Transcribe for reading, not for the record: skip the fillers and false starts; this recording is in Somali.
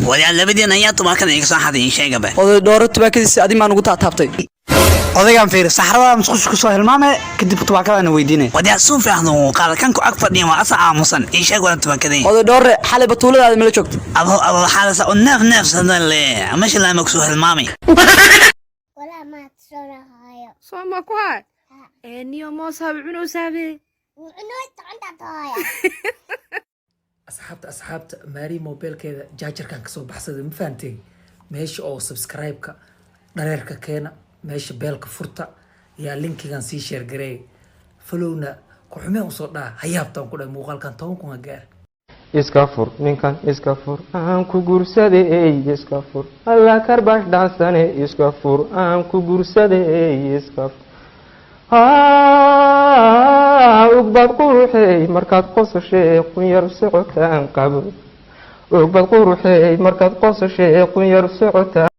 ولا لبدينا يا طبعا كان يقصح هذا شيء قبل oday dhooro tubaakadiisa adi maan ugu taataabtay odaygan fiir saxrada musqusha ku soo hilmaamay kadib tubaakadana weydiinay ولا سوف ياخذوا قال كان كو اكفر دي واسع مصن اي شيء ولا تبكدين oday dhoore xalay batuuladaada ma la joogto ابو حالس النف نفس هذا اللي مش لا مكسوه المامي ولا ما تشرح هاي صوما كوهاي نيو مو سابعون وسابي وعنوت عندك هاي asxaabta maari mobilkeeda jaajarkan kasoo baxsaday ma fahanteen meesha oo subscribe-ka dhareerka keena meesha beelka furta yaa linkigan sii share gareey followna ku xumeen usoo dhaa hayaabtaan ku dhahay muuqaalkan 10 kun gaar iska fur ninkan iska fur aan ku guursaday iska fur alla karbash dhaasane iska fur aan ku guursaday iska fur ugbad quruxay markaad qosashay qunyar socotaan qabo ugbad quruxay markaad qosashay qunyar socotaan